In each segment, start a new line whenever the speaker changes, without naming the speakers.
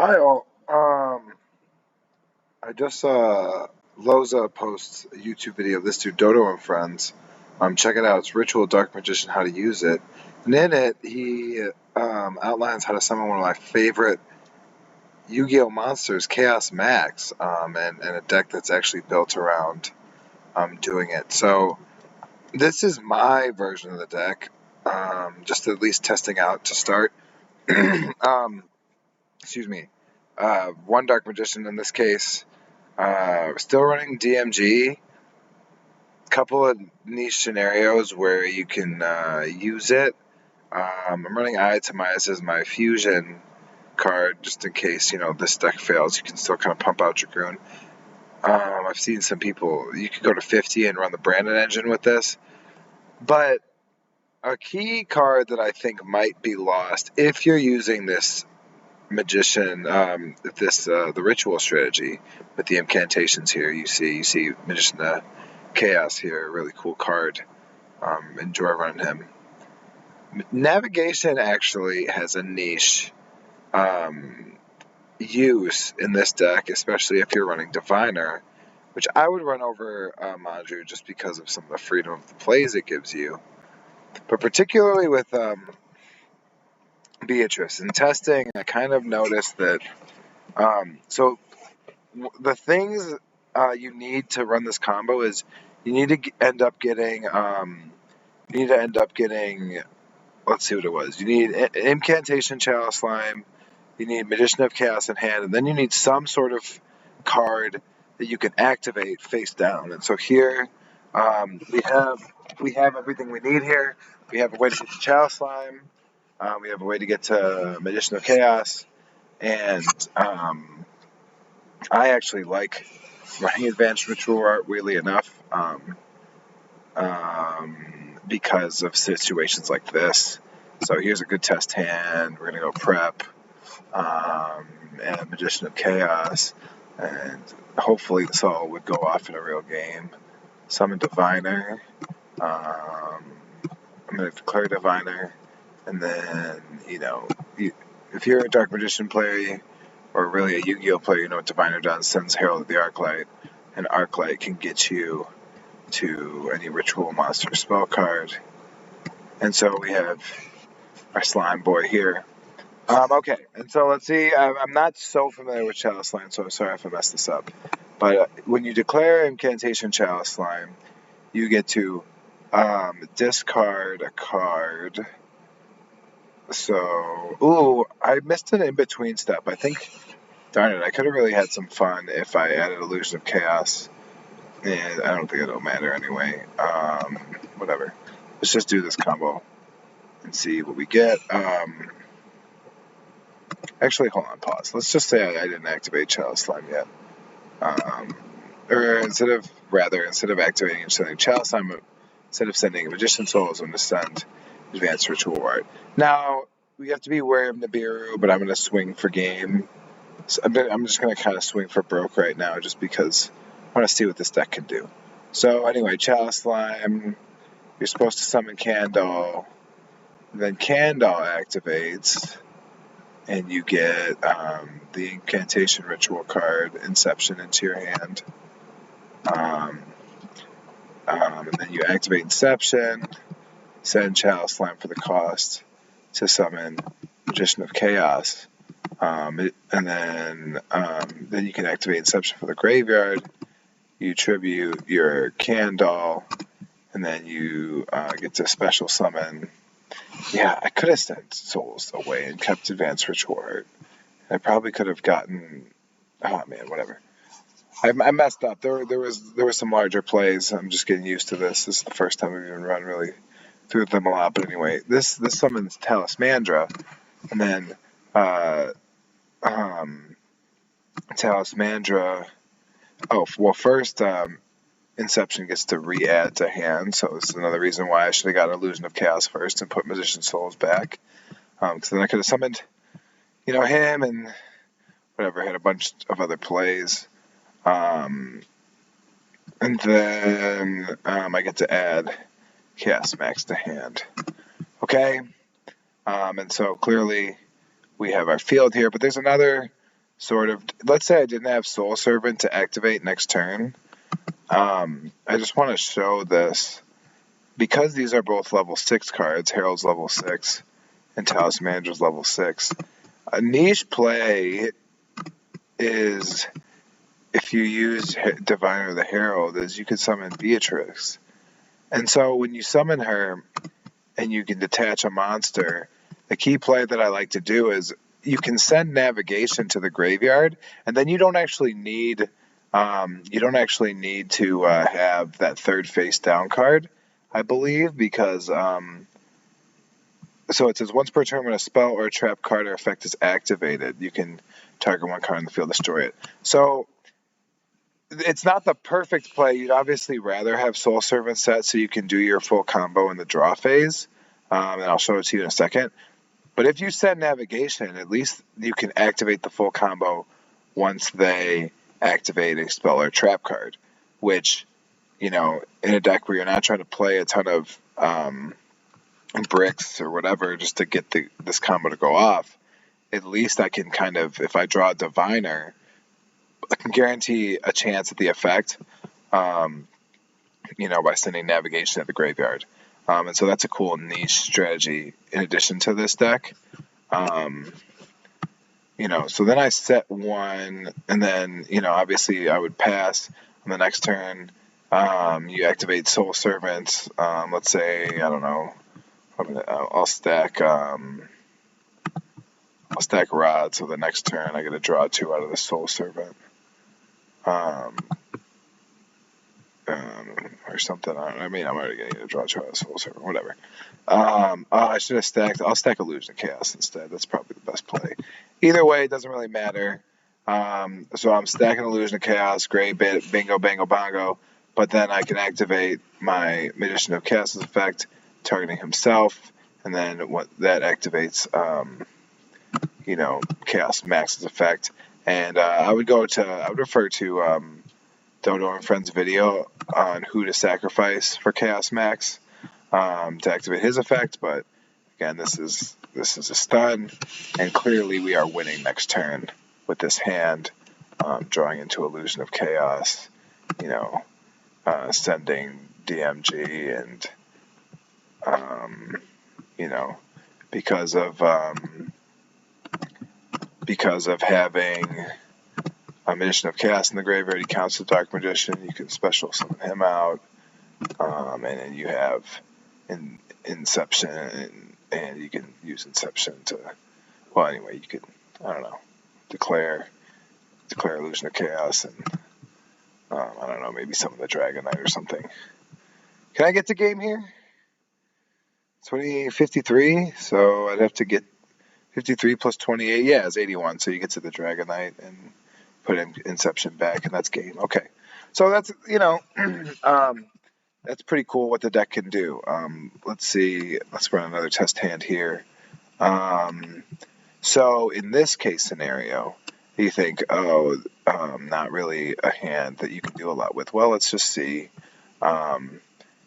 Hi all. I just saw Loza post a YouTube video of this dude Dodo and Friends. Check it out. It's Ritual Dark Magician, how to use it. And in it, he outlines how to summon one of my favorite Yu-Gi-Oh monsters, Chaos Max, and a deck that's actually built around doing it. So this is my version of the deck, just at least testing out to start. um, excuse me. One Dark Magician in this case. Still running DMG. Couple of niche scenarios where you can use it. I'm running Eye to Midas as my fusion card, just in case this deck fails. You can still kind of pump out your Dragoon. I've seen some people. You could go to 50 and run the Brandon engine with this, but a key card that I think might be lost if you're using this magician, the ritual strategy with the incantations here. You see Magician Chaos here, a really cool card. Enjoy running him. Navigation actually has a niche use in this deck, especially if you're running Diviner, which I would run over Madru just because of some of the freedom of the plays it gives you. But particularly with Beatrice in testing, I kind of noticed that. The things you need to run this combo is you need to end up getting. Let's see what it was. You need Incantation Chalice Slime. You need Magician of Chaos in hand, and then you need some sort of card that you can activate face down. And so here we have everything we need here. We have a way to get to Chalice Slime. We have a way to get to Magician of Chaos, and I actually like running Advanced Ritual Art, weirdly enough, because of situations like this. So here's a good test hand. We're going to go Prep, and Magician of Chaos, and hopefully this all would go off in a real game. Summon Diviner. I'm going to declare Diviner, and then, if you're a Dark Magician player, or really a Yu-Gi-Oh player, you know what Diviner does, sends Herald of the Arclight, and Arclight can get you to any ritual monster spell card. And so we have our slime boy here. Okay, and so let's see, I'm not so familiar with Chalice Slime, so I'm sorry if I messed this up. But when you declare Incantation Chalice Slime, you get to discard a card. So, I missed an in-between step. I think, darn it, I could have really had some fun if I added Illusion of Chaos. And I don't think it'll matter anyway. Whatever. Let's just do this combo and see what we get. Actually, hold on, pause. Let's just say I didn't activate Chalice Slime yet. Or instead of activating and sending Chalice Slime, instead of sending Magician Souls, I'm going to send Advanced Ritual Art. Now, we have to be wary of Nibiru, but I'm going to swing for game. So I'm just going to kind of swing for broke right now, just because I want to see what this deck can do. So anyway, Chalice Slime, you're supposed to summon Kandal. Then Kandal activates, and you get the Incantation Ritual card, Inception, into your hand. And then you activate Inception, send Chalice Slime for the cost to summon Magician of Chaos. And then you can activate Inception for the graveyard. You tribute your Kandal, and then you get to special summon. Yeah, I could have sent Souls away and kept Advanced Ritual Art. I probably could have gotten. Oh man, whatever. I messed up. There were some larger plays. I'm just getting used to this. This is the first time we've even run really through them a lot. But anyway, this summons Talismandra, and then Talismandra. Oh well, first Inception gets to re-add to hand, so this is another reason why I should have got Illusion of Chaos first and put Magician Souls back. Because then I could have summoned, him and whatever, had a bunch of other plays. And then I get to add Chaos Max to hand. Okay? And so clearly we have our field here, but there's another sort of, let's say I didn't have Soul Servant to activate next turn. I just want to show this. Because these are both level 6 cards, Herald's level 6 and Talisman Manager's level 6, a niche play is, if you use Diviner the Herald, is you can summon Beatrix. And so when you summon her and you can detach a monster, the key play that I like to do is you can send Navigation to the graveyard, and then you don't actually need to have that third face down card, I believe, because so it says once per turn when a spell or a trap card or effect is activated, you can target one card in the field, destroy it. So it's not the perfect play. You'd obviously rather have Soul Servant set so you can do your full combo in the draw phase, and I'll show it to you in a second. But if you set Navigation, at least you can activate the full combo once they activate a spell or trap card, which, in a deck where you're not trying to play a ton of bricks or whatever just to get this combo to go off, at least I can kind of, if I draw a Diviner, I can guarantee a chance at the effect, by sending Navigation at the graveyard. And so that's a cool niche strategy in addition to this deck. So then I set one, and then, obviously I would pass on the next turn. You activate Soul Servant. Let's say, I don't know, I'll stack Rod, so the next turn I get to draw 2 out of the Soul Servant. Or something. I'm already going to draw 2 out of Soul Servant, whatever. I should have stacked. I'll stack Illusion of Chaos instead. That's probably the best play. Either way, it doesn't really matter. So I'm stacking Illusion of Chaos. Great, bingo, bango, bongo. But then I can activate my Magician of Chaos' effect, targeting himself, and then what that activates, Chaos Max's effect. And I would refer to Dodo and Friends video on who to sacrifice for Chaos Max to activate his effect. But again, this is a stun, and clearly we are winning next turn with this hand, drawing into Illusion of Chaos, sending DMG, and because of having a Magician of Chaos in the graveyard, he counts the Dark Magician. You can special summon him out, and then you have Inception, and you can use Inception to, you could, I don't know, declare Illusion of Chaos, and I don't know, maybe summon the Dragon Knight or something. Can I get the game here? 2053, so I'd have to get 53 plus 28. Yeah, it's 81, so you get to the Dragon Knight and put Inception back, and that's game. Okay, so that's, that's pretty cool what the deck can do. Let's see, let's run another test hand here. So in this case scenario, you think, not really a hand that you can do a lot with. Well, let's just see.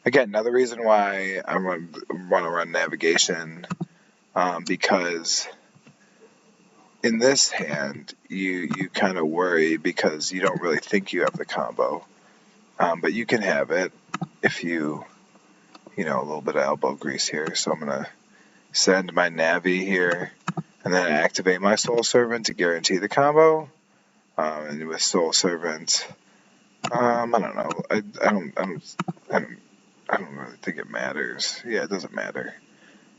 Again, another reason why I want to run Navigation, because in this hand, you kind of worry because you don't really think you have the combo, but you can have it if you, a little bit of elbow grease here. So I'm going to send my Navi here, and then activate my Soul Servant to guarantee the combo. And with Soul Servant, I don't know. I don't really think it matters. Yeah, it doesn't matter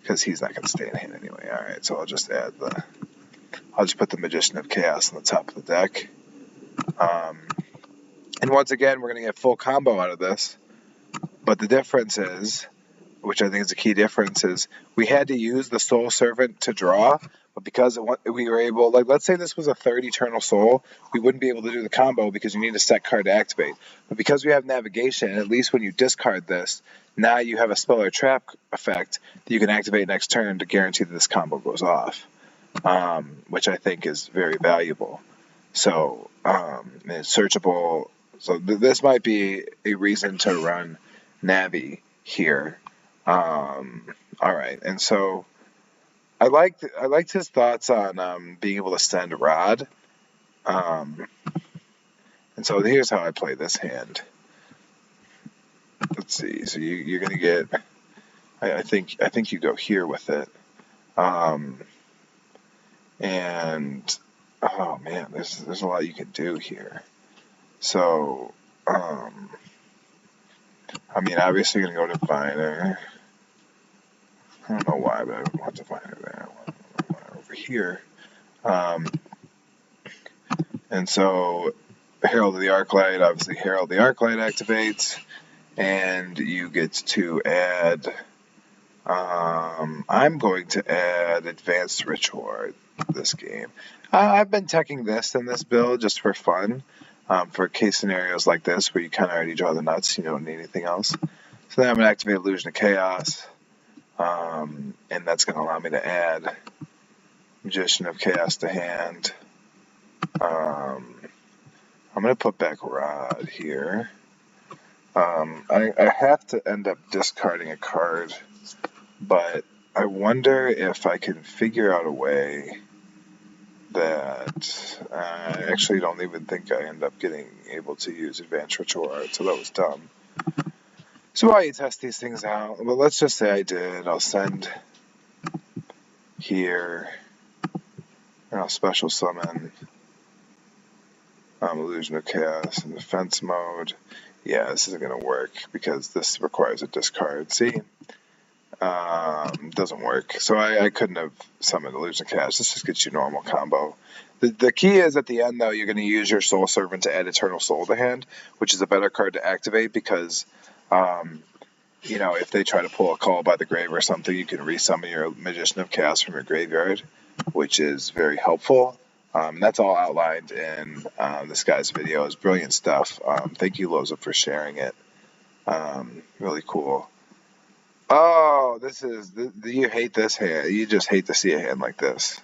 because he's not going to stay in hand anyway. All right, so I'll just put the Magician of Chaos on the top of the deck. And once again, we're going to get full combo out of this. But the difference is, which I think is a key difference, is we had to use the Soul Servant to draw, but because we were able, let's say this was a third Eternal Soul, we wouldn't be able to do the combo because you need a set card to activate. But because we have Navigation, at least when you discard this, now you have a spell or trap effect that you can activate next turn to guarantee that this combo goes off, which I think is very valuable. So it's searchable. So this might be a reason to run Navi here. All right, and so I liked his thoughts on being able to send Rod, And so here's how I play this hand. Let's see. So you're gonna get. I think you go here with it. And oh man, there's a lot you can do here. So I mean, obviously you're gonna go diviner. I don't know why, but I don't want diviner there. I want diviner over here. And so Herald of the Arclight, obviously Herald of the Arclight activates, and you get to add. I'm going to add Advanced Ritual Art this game. I've been teching this in this build just for fun, for case scenarios like this where you kind of already draw the nuts, you don't need anything else. So then I'm going to activate Illusion of Chaos, and that's going to allow me to add Magician of Chaos to hand. I'm going to put back Rod here. I have to end up discarding a card, but I wonder if I can figure out a way that I actually don't even think I end up getting able to use Advanced Ritual Art, so that was dumb. So while you test these things out, well, let's just say I did. I'll send here, and I'll special summon Illusion of Chaos in defense mode. Yeah, this isn't going to work because this requires a discard. See? Doesn't work. So I couldn't have summoned Illusion of Chaos. This just gets you normal combo. The key is at the end, though, you're going to use your Soul Servant to add Eternal Soul to hand, which is a better card to activate because, if they try to pull a Call by the Grave or something, you can resummon your Magician of Chaos from your graveyard, which is very helpful. That's all outlined in this guy's video. It's brilliant stuff. Thank you, Loza, for sharing it. Really cool. Oh, you hate this hand. You just hate to see a hand like this.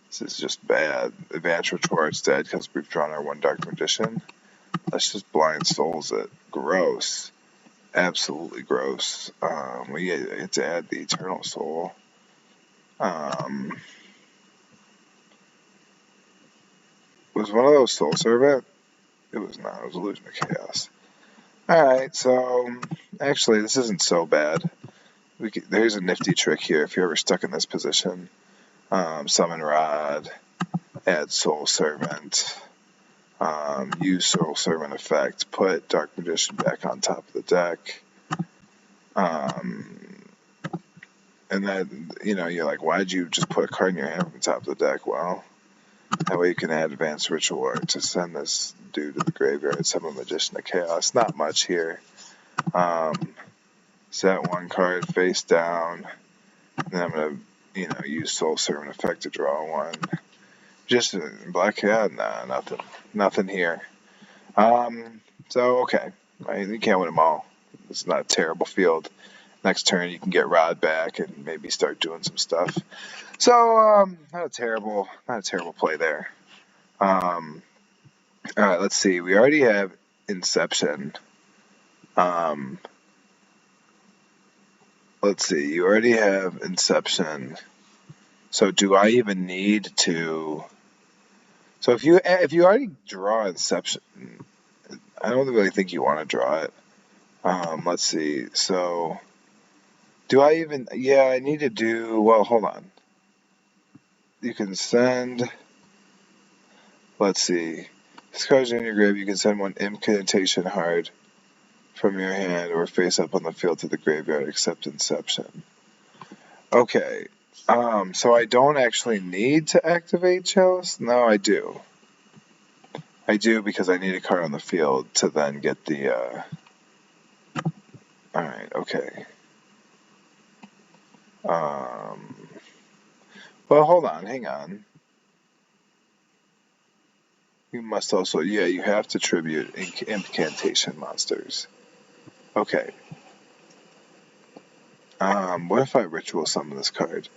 This is just bad. Advanced Ritual Art's dead because we've drawn our one Dark Magician. Let's just Blind Souls it. Gross. Absolutely gross. We get to add the Eternal Soul. Was one of those Soul Servant? It was not. It was Illusion of Chaos. Alright, so actually this isn't so bad. There's a nifty trick here if you're ever stuck in this position. Summon Rod, add Soul Servant, use Soul Servant effect, put Dark Magician back on top of the deck. And then, you're like, why'd you just put a card in your hand from the top of the deck? Well, that way you can add Advanced Ritual Art to send this dude to the graveyard, summon Magician of Chaos. Not much here. Set one card face down, and then I'm going to, use Soul Servant effect to draw one. Just Black Cat? Nah, nothing. Nothing here. So, okay. You can't win them all. It's not a terrible field. Next turn you can get Rod back and maybe start doing some stuff. So, not a terrible play there. Alright, let's see. We already have Inception. Let's see. You already have Inception. So do I even need to... So if you already draw Inception, I don't really think you want to draw it. Let's see. So do I even... Yeah, I need to do... Well, hold on. You can send... Let's see. This card's in your grave. You can send one Incantation Hard from your hand or face up on the field to the graveyard except Inception. Okay. So I don't actually need to activate Chalice? No, I do. I do because I need a card on the field to then get the, Alright, okay. Well, hold on, hang on. You must also, yeah, you have to tribute incantation monsters. Okay. What if I ritual summon this card?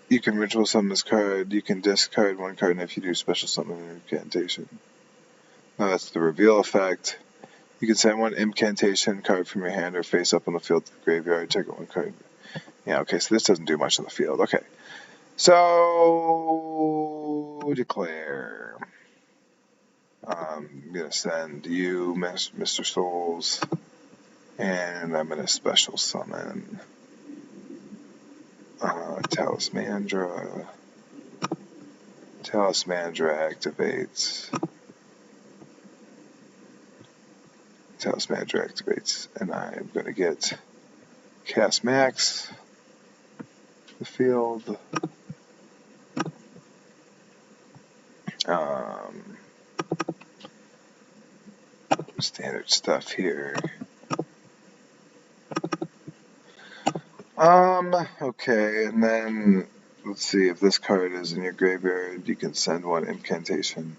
You can ritual summon this card, you can discard one card, and if you do special summon an incantation. No, that's the reveal effect. You can send one incantation card from your hand or face up on the field to the graveyard, take one card. Yeah, okay, so this doesn't do much on the field. Okay. So declare. I'm going to send you, Mr. Souls, and I'm going to special summon Talismandra. Talismandra activates. Talismandra activates, and I'm going to get Cast Max, the field. Standard stuff here. Okay, and then let's see if this card is in your graveyard. You can send one incantation,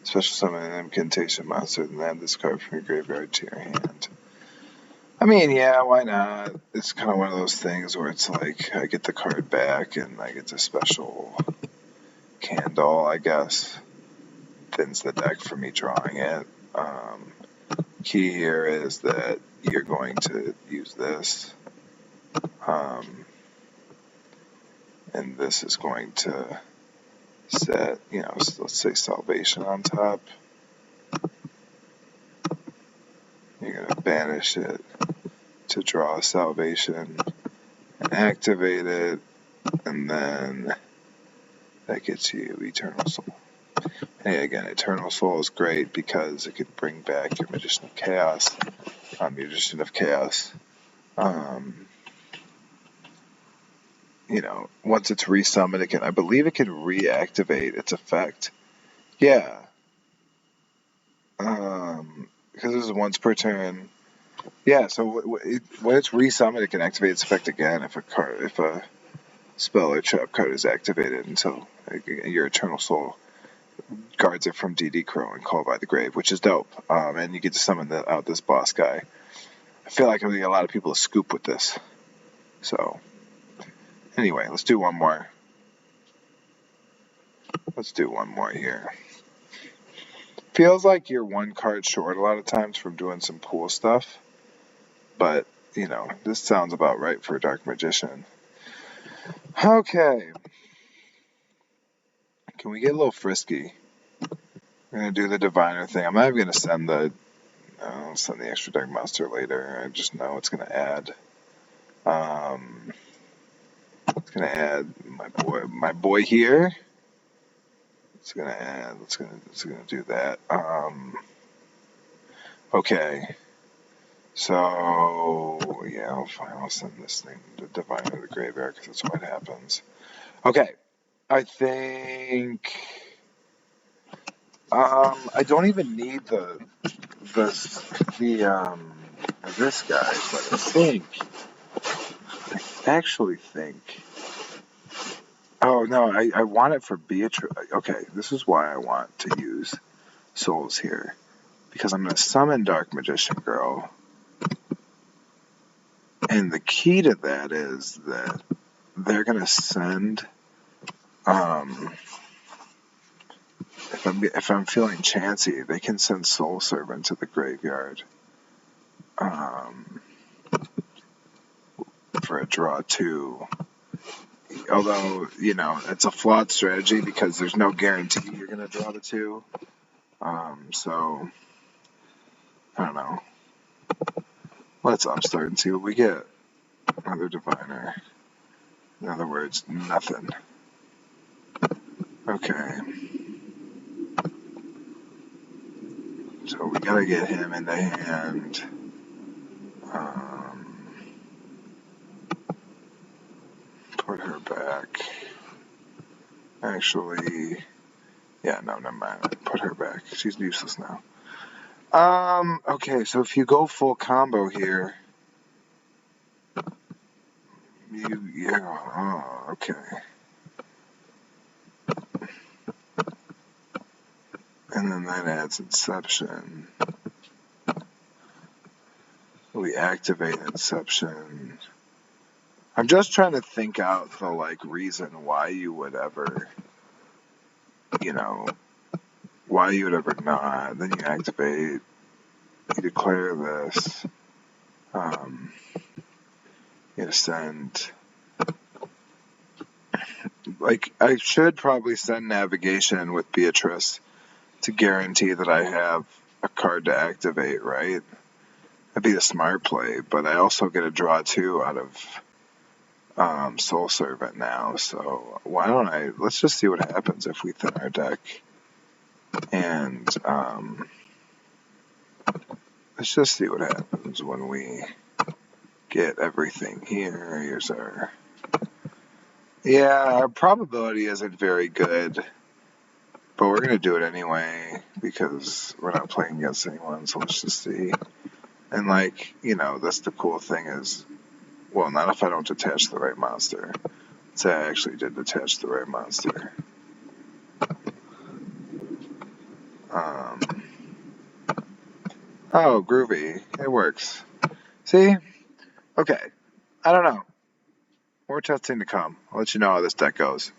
special summon an incantation monster, and add this card from your graveyard to your hand. I mean, yeah, why not? It's kind of one of those things where it's like I get the card back and I get the special candle, I guess. Thins the deck for me drawing it. Key here is that you're going to use this. And this is going to set, let's say Salvation on top. You're going to banish it to draw Salvation and activate it, and then that gets you Eternal Soul. Hey, again, Eternal Soul is great because it could bring back your Magician of Chaos. Once it's resummoned, I believe it can reactivate its effect. Yeah. Because this is once per turn. Yeah, so when it's resummoned, it can activate its effect again if a spell or trap card is activated until your Eternal Soul guards it from DD Crow and Call by the Grave, which is dope. And you get to summon out this boss guy. I feel like I'm going to get a lot of people to scoop with this. So, anyway, let's do one more. Let's do one more here. Feels like you're one card short a lot of times from doing some cool stuff. But, this sounds about right for a Dark Magician. Okay. Can we get a little frisky? I'm going to do the Diviner thing. I'm not even going to send I'll send the extra Dark Monster later. I just know it's going to add. It's going to add my boy here. It's going to add. It's going to do that. Okay. So yeah, I'll send this thing to Diviner to the graveyard because that's what happens. Okay. I think. I don't even need this guy, but I actually think. Oh no, I want it for Beatrice. Okay, this is why I want to use Souls here, because I'm going to summon Dark Magician Girl, and the key to that is that they're going to send. If I'm feeling chancy, they can send Soul Servant to the graveyard. For a draw 2. Although, it's a flawed strategy because there's no guarantee you're going to draw the 2. So, I don't know. Let's upstart and see what we get. Another Diviner. In other words, nothing. Okay. So we gotta get him in the hand. Put her back. Actually, yeah, no, never mind. Put her back. She's useless now. Okay, so if you go full combo here, okay. And then that adds Inception. We activate Inception. I'm just trying to think out the reason why you would ever, why you would ever not. Then you activate, you declare this, you send like, I should probably send navigation with Beatrice to guarantee that I have a card to activate, right? That'd be the smart play, but I also get a draw 2 out of Soul Servant now, so why don't let's just see what happens if we thin our deck. And let's just see what happens when we get everything here. Here's our... Yeah, our probability isn't very good, but we're going to do it anyway because we're not playing against anyone, so let's just see. And, like, you know, that's the cool thing is, well, not if I don't detach the right monster. So I actually did detach the right monster. Oh, groovy. It works. See? Okay. I don't know. More testing to come. I'll let you know how this deck goes.